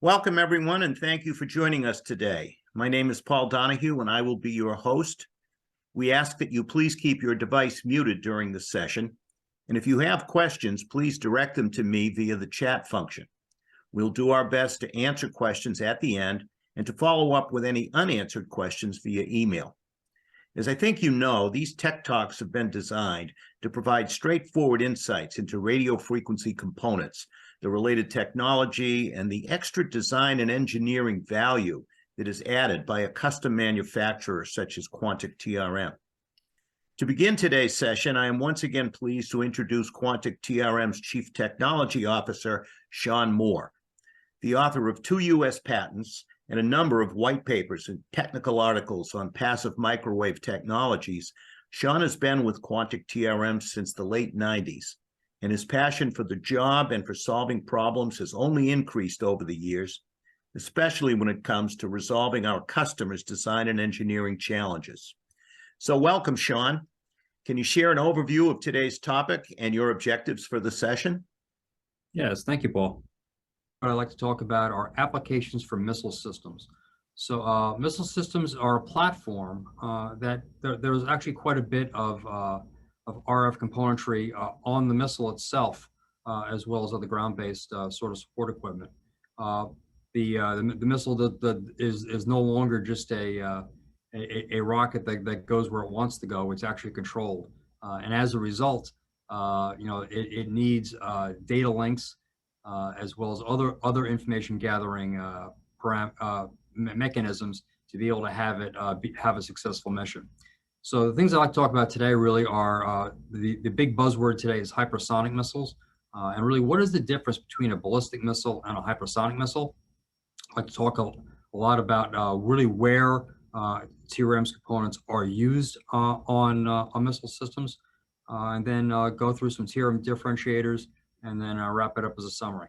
Welcome, everyone, and thank you for joining us today. My name is Paul Donahue, and I will be your host. We ask that you please keep your device muted during the session, and if you have questions, please direct them to me via the chat function. We'll do our best to answer questions at the end and to follow up with any unanswered questions via email. As I think you know, these Tech Talks have been designed to provide straightforward insights into radio frequency components, the related technology, and the extra design and engineering value that is added by a custom manufacturer such as Quantic TRM. To begin today's session, I am once again pleased to introduce Quantic TRM's Chief Technology Officer, Shaun Moore. The author of 2 U.S. patents and a number of white papers and technical articles on passive microwave technologies, Shaun has been with Quantic TRM since the late 90s, and his passion for the job and for solving problems has only increased over the years, especially when it comes to resolving our customers' design and engineering challenges. So welcome, Shaun. Can you share an overview of today's topic and your objectives for the session? Yes, thank you, Paul. What I'd like to talk about are applications for missile systems. So missile systems are a platform that there's actually quite a bit of RF componentry on the missile itself, as well as other ground-based sort of support equipment. The missile is no longer just a rocket that goes where it wants to go. It's actually controlled, and as a result, it needs data links as well as other information gathering mechanisms to be able to have it have a successful mission. So the things I'd like to talk about today really are the big buzzword today is hypersonic missiles, and really what is the difference between a ballistic missile and a hypersonic missile. I'd like to talk a lot about really where TRM's components are used on missile systems, and then go through some TRM differentiators, and then wrap it up as a summary.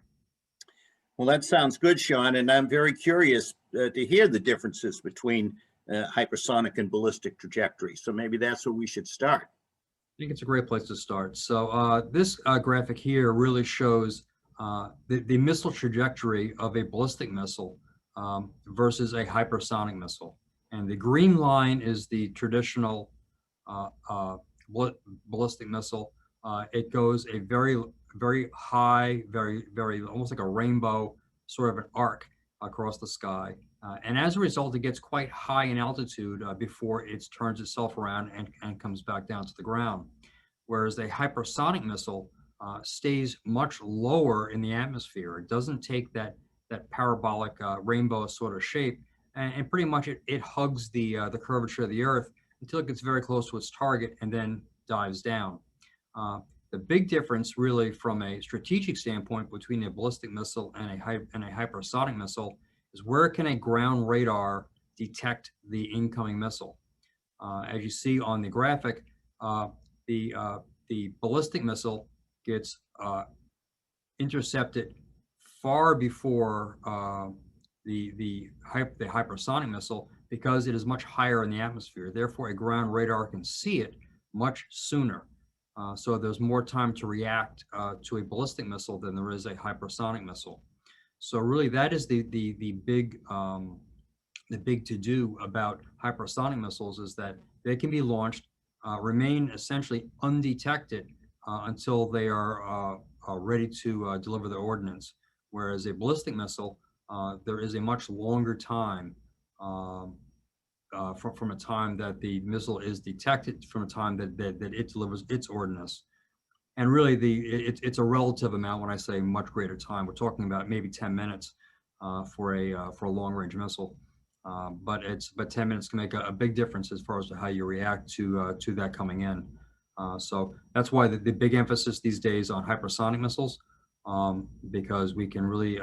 Well, that sounds good, Shaun, and I'm very curious to hear the differences between hypersonic and ballistic trajectory. So maybe that's where we should start. I think it's a great place to start. So this graphic here really shows the missile trajectory of a ballistic missile versus a hypersonic missile. And the green line is the traditional ballistic missile. It goes a very high, very almost like a rainbow sort of an arc across the sky. And as a result, it gets quite high in altitude before it turns itself around and comes back down to the ground. Whereas a hypersonic missile stays much lower in the atmosphere. It doesn't take that parabolic rainbow sort of shape, and pretty much it hugs the curvature of the Earth until it gets very close to its target and then dives down. The big difference really from a strategic standpoint between a ballistic missile and a hypersonic missile is where can a ground radar detect the incoming missile. As you see on the graphic, the ballistic missile gets intercepted far before the hypersonic missile because it is much higher in the atmosphere. Therefore, a ground radar can see it much sooner. So there's more time to react to a ballistic missile than there is a hypersonic missile. So really, that is the big to-do about hypersonic missiles, is that they can be launched, remain essentially undetected until they are ready to deliver their ordnance. Whereas a ballistic missile, there is a much longer time from a time that the missile is detected from a time that it delivers its ordnance. And really, it's a relative amount. When I say much greater time, we're talking about maybe 10 minutes for a long-range missile. But 10 minutes can make a big difference as far as to how you react to that coming in. So that's why the big emphasis these days on hypersonic missiles, because we can really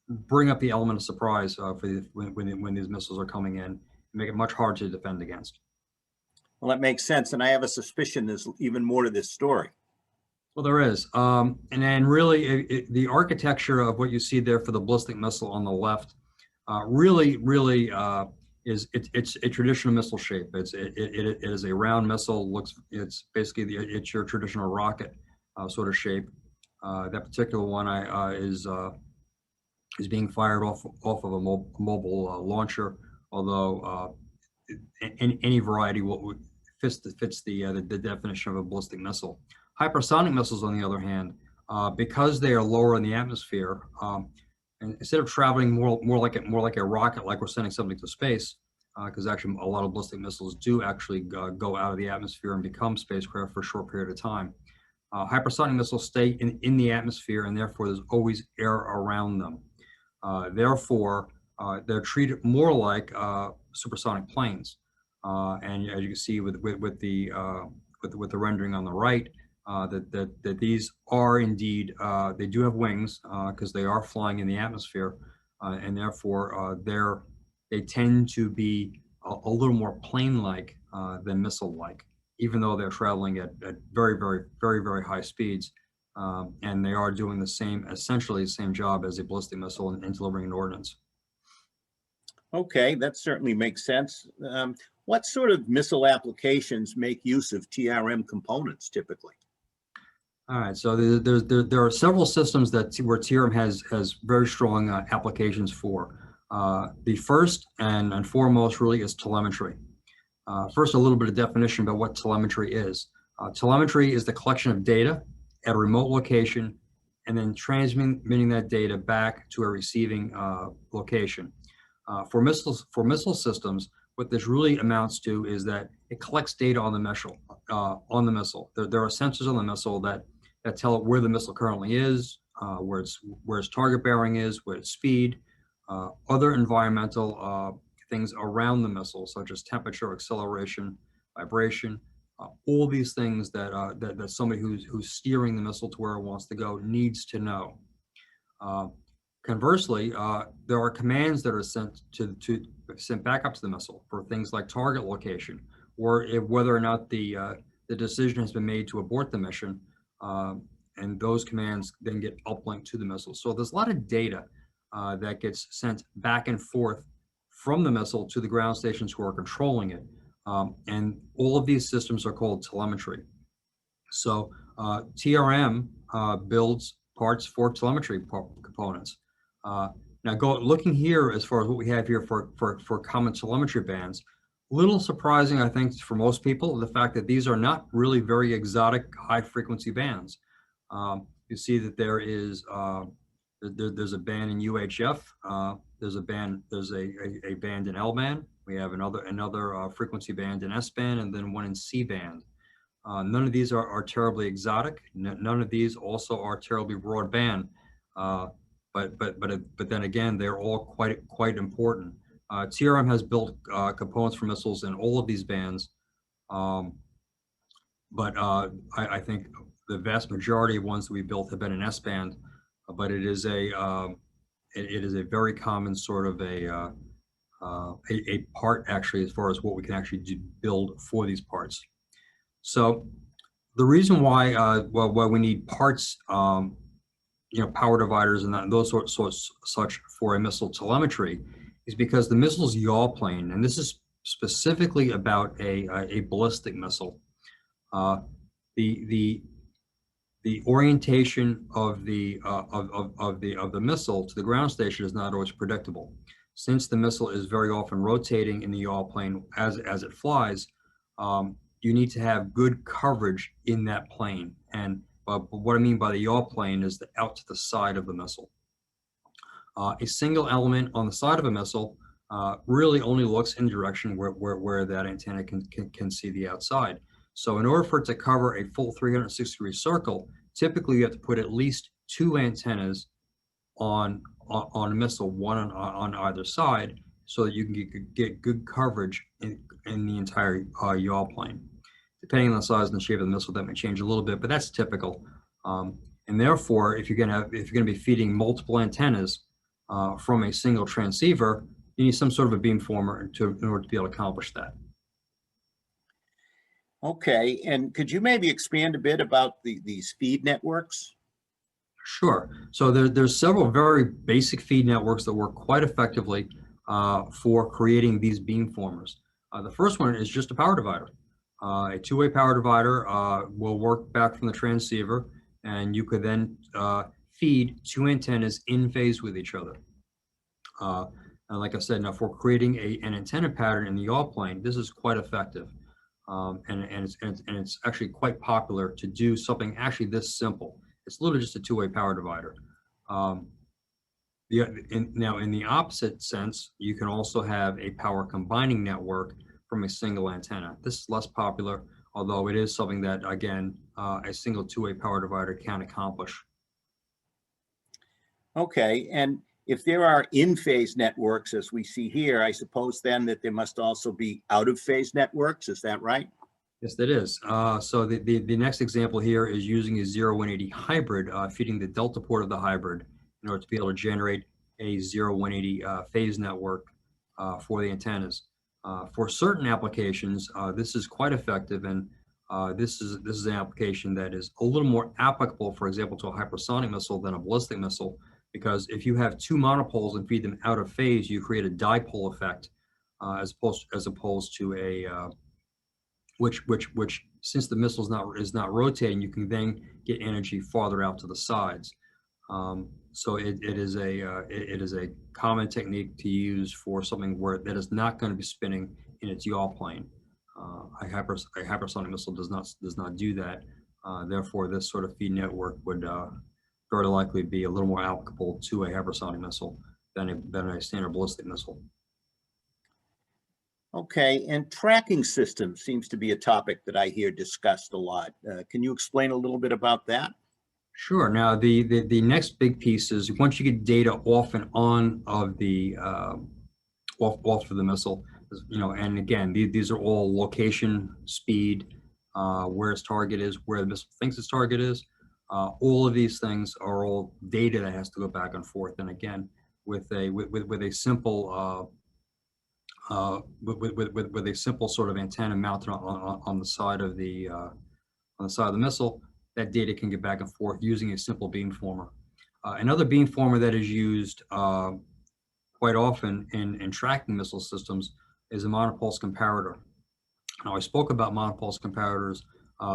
bring up the element of surprise when these missiles are coming in, and make it much harder to defend against. Well, that makes sense, and I have a suspicion there's even more to this story. Well, there is, and then really the architecture of what you see there for the ballistic missile on the left, really is it's a traditional missile shape. It is a round missile. It's basically it's your traditional rocket sort of shape. That particular one is is being fired off of a mobile launcher, although any variety fits the definition of a ballistic missile. Hypersonic missiles, on the other hand, because they are lower in the atmosphere, and instead of traveling more like a rocket, like we're sending something to space, because actually a lot of ballistic missiles do actually go out of the atmosphere and become spacecraft for a short period of time. Hypersonic missiles stay in the atmosphere, and therefore there's always air around them. Therefore, they're treated more like supersonic planes. And as you can see with the rendering on the right, that these are indeed, they do have wings because they are flying in the atmosphere, and therefore they tend to be a little more plane-like than missile-like, even though they're traveling at very high speeds. And they are doing essentially the same job as a ballistic missile in delivering an ordnance. Okay, that certainly makes sense. What sort of missile applications make use of TRM components typically? All right, so there are several systems where TRM has very strong applications for. The first and foremost really is telemetry. First, a little bit of definition about what telemetry is. Telemetry is the collection of data at a remote location and then transmitting that data back to a receiving location. For missile systems, what this really amounts to is that it collects data on the missile. There are sensors on the missile that tell it where the missile currently is, where its target bearing is, where its speed, other environmental things around the missile, such as temperature, acceleration, vibration, all these things that somebody who's steering the missile to where it wants to go needs to know. Conversely, there are commands that are sent back up to the missile for things like target location, or whether or not the decision has been made to abort the mission, and those commands then get uplinked to the missile. So there's a lot of data that gets sent back and forth from the missile to the ground stations who are controlling it, and all of these systems are called telemetry. So TRM builds parts for telemetry components. Now, looking here as far as what we have here for common telemetry bands, a little surprising, I think, for most people, the fact that these are not really very exotic high-frequency bands. You see that there's a band in UHF. There's a band in L band. We have another frequency band in S band, and then one in C band. None of these are terribly exotic. None of these also are terribly broadband. But then again, they're all quite important. TRM has built components for missiles in all of these bands, but I think the vast majority of ones that we built have been in S band. But it is a very common sort of a part, actually, as far as what we can actually build for these parts. So the reason why we need parts, power dividers and those such for a missile telemetry, is because the missile's yaw plane, and this is specifically about a ballistic missile. The orientation of the missile to the ground station is not always predictable. Since the missile is very often rotating in the yaw plane as it flies, you need to have good coverage in that plane. And what I mean by the yaw plane is out to the side of the missile. A single element on the side of a missile really only looks in the direction where that antenna can see the outside. So in order for it to cover a full 360-degree circle, typically you have to put at least 2 antennas on a missile, one on either side, so that you can get good coverage in the entire yaw plane. Depending on the size and the shape of the missile, that may change a little bit, but that's typical. And therefore, if you're going to be feeding multiple antennas from a single transceiver, you need some sort of a beamformer in order to be able to accomplish that. Okay, and could you maybe expand a bit about these feed networks? Sure. So there's several very basic feed networks that work quite effectively for creating these beamformers. The first one is just a power divider. A two-way power divider will work back from the transceiver, and you could then feed 2 antennas in phase with each other. And like I said, now for creating an antenna pattern in the yaw plane, this is quite effective. It's actually quite popular to do something actually this simple. It's literally just a two-way power divider. Now, in the opposite sense, you can also have a power combining network from a single antenna. This is less popular, although it is something that, again, a single two-way power divider can accomplish. Okay, and if there are in-phase networks, as we see here, I suppose then that there must also be out-of-phase networks. Is that right? Yes, that is. So the next example here is using a 0-180 hybrid, feeding the delta port of the hybrid in order to be able to generate a 0-180 phase network for the antennas. For certain applications, this is quite effective, and this is an application that is a little more applicable, for example, to a hypersonic missile than a ballistic missile, because if you have two monopoles and feed them out of phase, you create a dipole effect, as opposed to a which since the missile is not rotating, you can then get energy farther out to the sides. So it is a common technique to use for something that is not going to be spinning in its yaw plane. A hypersonic missile does not do that. Therefore, this sort of feed network would very likely be a little more applicable to a hypersonic missile than a standard ballistic missile. Okay, and tracking systems seems to be a topic that I hear discussed a lot. Can you explain a little bit about that? Sure. Now, the next big piece is once you get data off and on of the off of the missile, and again, these are all location, speed, where its target is, where the missile thinks its target is. All of these things are all data that has to go back and forth. And again, with a simple with a simple sort of antenna mounted on the side of the missile, that data can get back and forth using a simple beamformer. Another beamformer that is used quite often in tracking missile systems is a monopulse comparator. Now, I spoke about monopulse comparators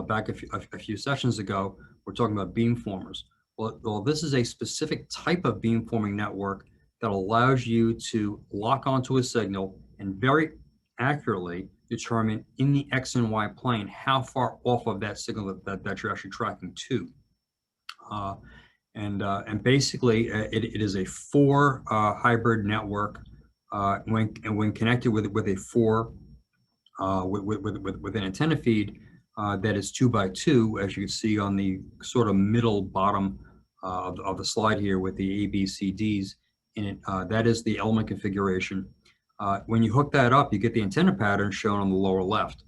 back a few sessions ago. We're talking about beamformers. Well, this is a specific type of beamforming network that allows you to lock onto a signal and very accurately determine in the X and Y plane how far off of that signal that you're actually tracking to. And basically, it is a four hybrid network. When connected with a four with an antenna feed that is 2x2, as you can see on the sort of middle bottom of the slide here with the ABCDs in it, that is the element configuration. When you hook that up, you get the antenna pattern shown on the lower left.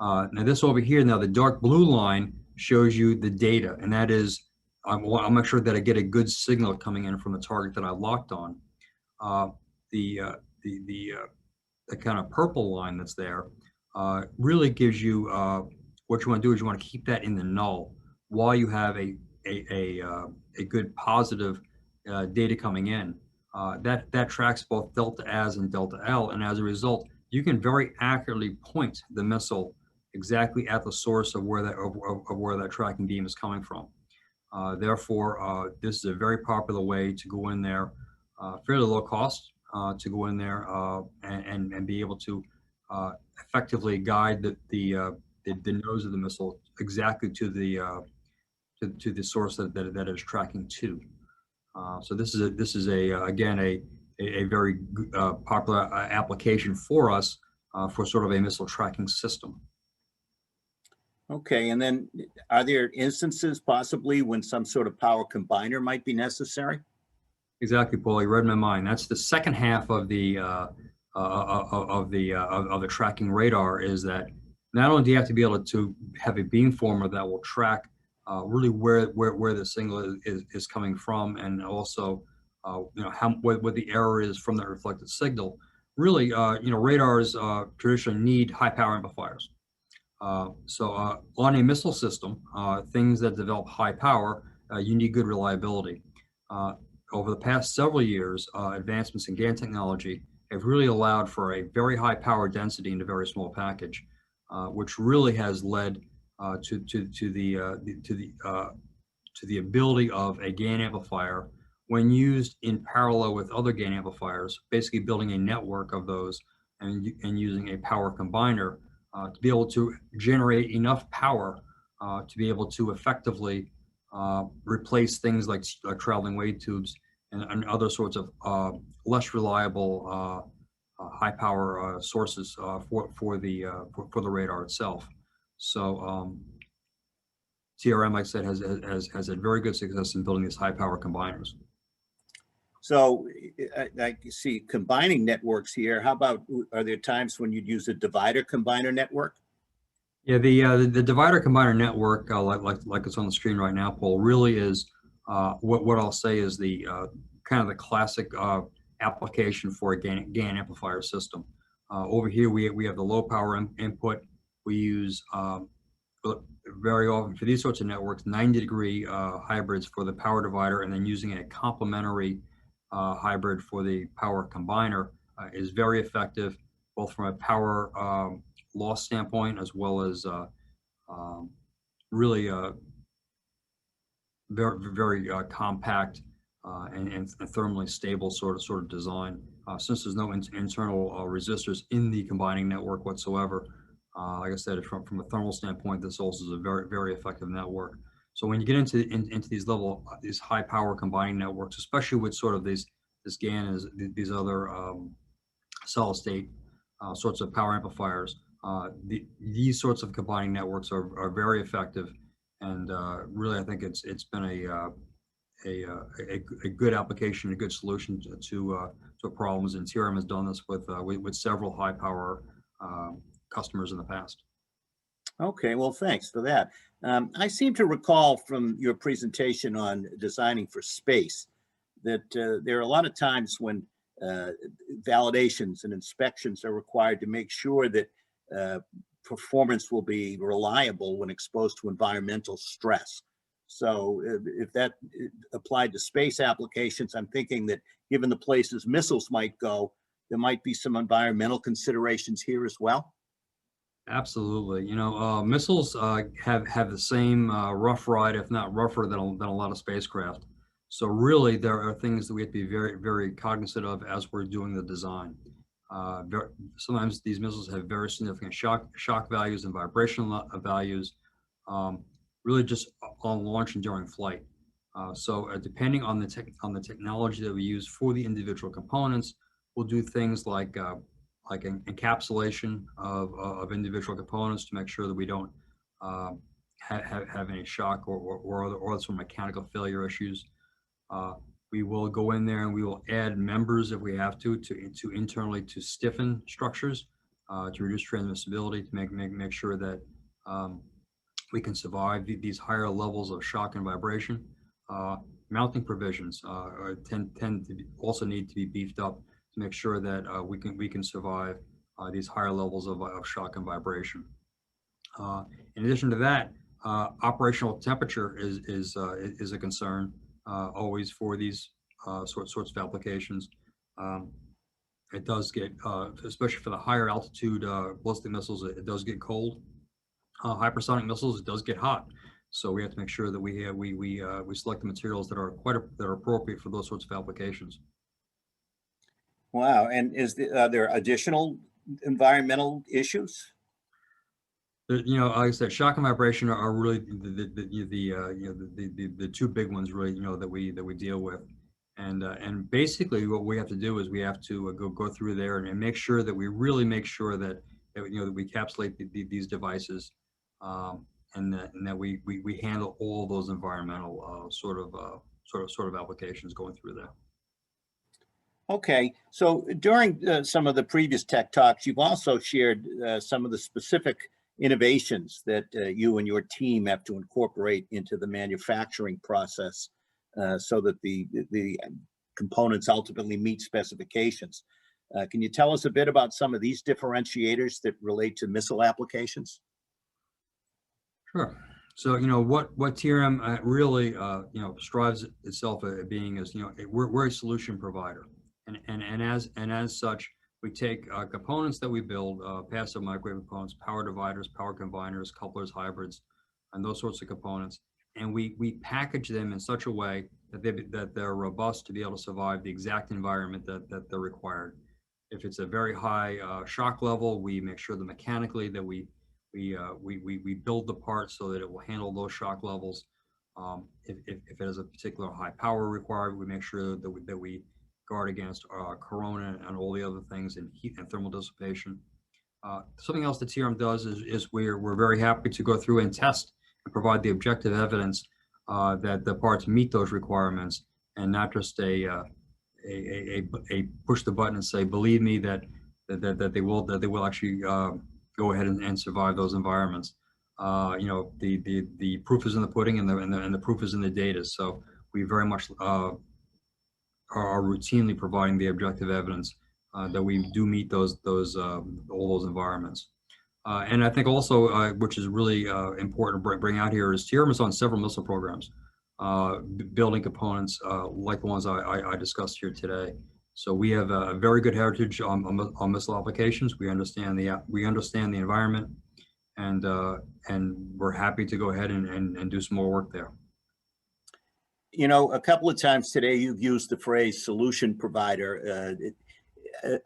Now this over here, now the dark blue line shows you the data, and that is, I'll make sure that I get a good signal coming in from the target that I locked on. The kind of purple line that's there really gives you, what you want to do is you want to keep that in the null while you have a good positive data coming in. That tracks both delta as and delta L, and as a result, you can very accurately point the missile exactly at the source of where that tracking beam is coming from. Therefore, this is a very popular way to go in there, fairly low cost, to go in there and be able to effectively guide the nose of the missile exactly to the source that is tracking to. So this is again a very popular application for us for sort of a missile tracking system. Okay, and then are there instances possibly when some sort of power combiner might be necessary? Exactly, Paul. You read my mind. That's the second half of the tracking radar. Is that not only do you have to be able to have a beamformer that will track really where the signal is coming from, and also what the error is from the reflected signal. Really, radars traditionally need high power amplifiers. So on a missile system, things that develop high power, you need good reliability. Over the past several years, advancements in GaN technology have really allowed for a very high power density in a very small package, which really has led to the ability of a GaN amplifier when used in parallel with other gain amplifiers, basically building a network of those and using a power combiner to be able to generate enough power to be able to effectively replace things like traveling wave tubes and other sorts of less reliable high power sources for the radar itself. So TRM, like I said, has had very good success in building these high power combiners. So I see combining networks here. How about, are there times when you'd use a divider combiner network? Yeah, the divider combiner network, like it's on the screen right now, Paul, really is what I'll say is the kind of the classic application for a gain amplifier system. Over here, we have the low power input. We use very often for these sorts of networks 90-degree hybrids for the power divider, and then using a complementary hybrid for the power combiner is very effective, both from a power loss standpoint as well as really very compact and thermally stable sort of design. Since there's no internal resistors in the combining network whatsoever, like I said, from a thermal standpoint, this also is a very effective network. So when you get into these high power combining networks, especially with sort of this GaN is these other solid state sorts of power amplifiers, these sorts of combining networks are very effective, and really I think it's been a good application, a good solution to problems. And TRM has done this with several high power customers in the past. Okay, well, thanks for that. I seem to recall from your presentation on designing for space that there are a lot of times when validations and inspections are required to make sure that performance will be reliable when exposed to environmental stress. So if that applied to space applications, I'm thinking that given the places missiles might go, there might be some environmental considerations here as well. Absolutely. You know, missiles have the same rough ride, if not rougher than a lot of spacecraft. So really, there are things that we have to be very cognizant of as we're doing the design. Sometimes these missiles have very significant shock values and vibrational values, really just on launch and during flight. So depending on the technology that we use for the individual components, we'll do things like an encapsulation of individual components to make sure that we don't have any shock or other sort of mechanical failure issues. We will go in there and we will add members if we have to internally to stiffen structures to reduce transmissibility, to make sure that we can survive these higher levels of shock and vibration. Mounting provisions tend to also need to be beefed up to make sure that we can survive these higher levels of shock and vibration. In addition to that, operational temperature is a concern always for these sorts of applications. It does get, especially for the higher altitude ballistic missiles, it does get cold. Hypersonic missiles, it does get hot. So we have to make sure that we select the materials that are appropriate for those sorts of applications. Wow, and are there additional environmental issues? You know, like I said, shock and vibration are really the two big ones, really, you know, that we deal with, and basically what we have to do is we have to go through there and make sure that we really make sure that you know that we encapsulate these devices, and that we handle all those environmental sort of applications going through there. Okay, so during some of the previous tech talks, you've also shared some of the specific innovations that you and your team have to incorporate into the manufacturing process so that the components ultimately meet specifications. Can you tell us a bit about some of these differentiators that relate to missile applications? Sure. So, you know, what TRM really, you know, strives itself at being is, you know, we're a solution provider. And as such, we take components that we build, passive microwave components, power dividers, power combiners, couplers, hybrids, and those sorts of components, and we package them in such a way that they're robust to be able to survive the exact environment that they're required. If it's a very high shock level, we make sure that mechanically that we build the part so that it will handle those shock levels. If it has a particular high power required, we make sure that we guard against corona and all the other things, and heat and thermal dissipation. Something else that TRM does is we're very happy to go through and test and provide the objective evidence that the parts meet those requirements, and not just a push the button and say, believe me that they will actually go ahead and survive those environments. The proof is in the pudding, and the proof is in the data. So we very much are routinely providing the objective evidence that we do meet all those environments. And I think also, which is really important to bring out here, is TRM is on several missile programs, building components like the ones I discussed here today. So we have a very good heritage on missile applications. We understand the environment, and we're happy to go ahead and do some more work there. You know, a couple of times today you've used the phrase solution provider.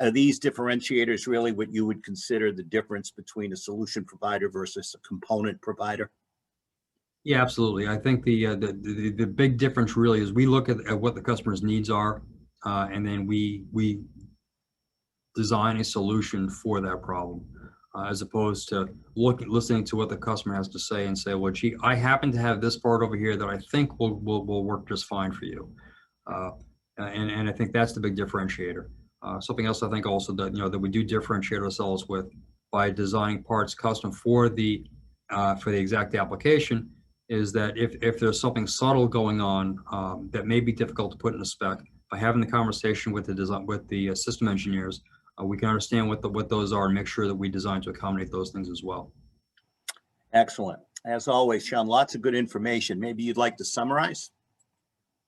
Are these differentiators really what you would consider the difference between a solution provider versus a component provider? Yeah, absolutely. I think the big difference really is we look at what the customer's needs are, and then we design a solution for that problem, as opposed to listening to what the customer has to say and say, well, gee, I happen to have this part over here that I think will work just fine for you. And I think that's the big differentiator. Something else I think also that that we do differentiate ourselves with by designing parts custom for the exact application is that if there's something subtle going on that may be difficult to put in a spec, by having the conversation with the system engineers, we can understand what those are and make sure that we design to accommodate those things as well. Excellent. As always, Shaun, lots of good information. Maybe you'd like to summarize?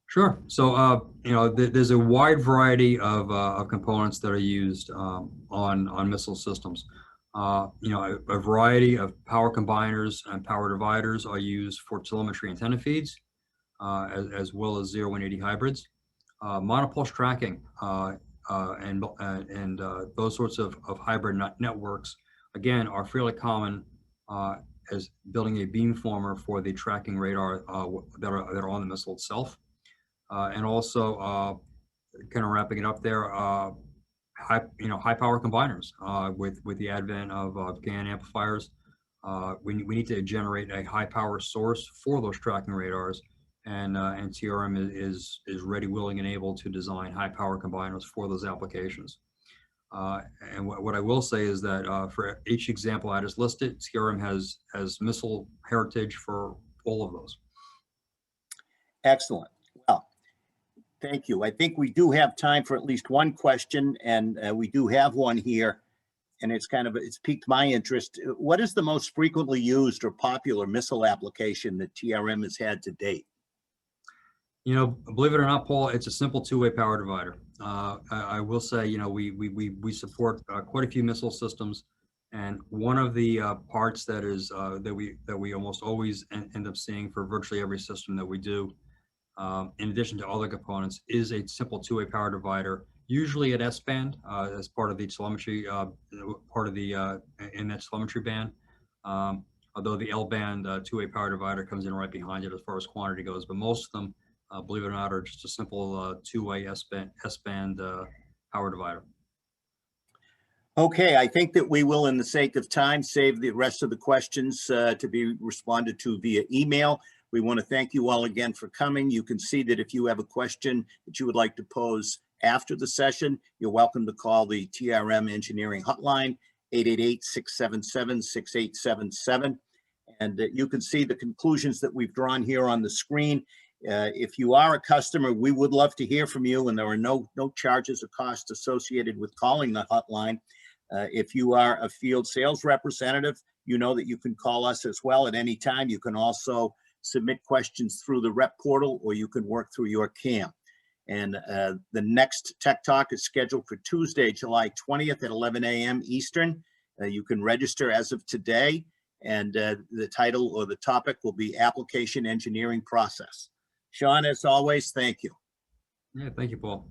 Sure. So, there's a wide variety of components that are used on missile systems. A variety of power combiners and power dividers are used for telemetry antenna feeds, as well as 0-180 hybrids. Monopulse tracking and those sorts of hybrid networks, again, are fairly common as building a beamformer for the tracking radar that are on the missile itself. And also, kind of wrapping it up there, high power combiners with the advent of GaN amplifiers. We need to generate a high power source for those tracking radars, and TRM is ready, willing, and able to design high power combiners for those applications. And what I will say is that for each example I just listed, TRM has missile heritage for all of those. Excellent. Well, thank you. I think we do have time for at least one question, and we do have one here, and it's piqued my interest. What is the most frequently used or popular missile application that TRM has had to date? Believe it or not, Paul, it's a simple two-way power divider. I will say, we support quite a few missile systems, and one of the parts that we almost always end up seeing for virtually every system that we do, in addition to other components, is a simple two-way power divider, usually at S-band as part of the telemetry, in that telemetry band. Although the L-band two-way power divider comes in right behind it as far as quantity goes, but most of them, believe it or not, are just a simple two-way S-band power divider. Okay, I think that we will, in the sake of time, save the rest of the questions to be responded to via email. We want to thank you all again for coming. You can see that if you have a question that you would like to pose after the session, you're welcome to call the TRM Engineering Hotline, 888-677-6877. And you can see the conclusions that we've drawn here on the screen. If you are a customer, we would love to hear from you, and there are no charges or costs associated with calling the hotline. If you are a field sales representative, you know that you can call us as well at any time. You can also submit questions through the rep portal, or you can work through your CAM. And the next Tech Talk is scheduled for Tuesday, July 20th at 11 a.m. Eastern. You can register as of today, And the title or the topic will be Application Engineering Process. Shaun, as always, thank you. Yeah, thank you, Paul.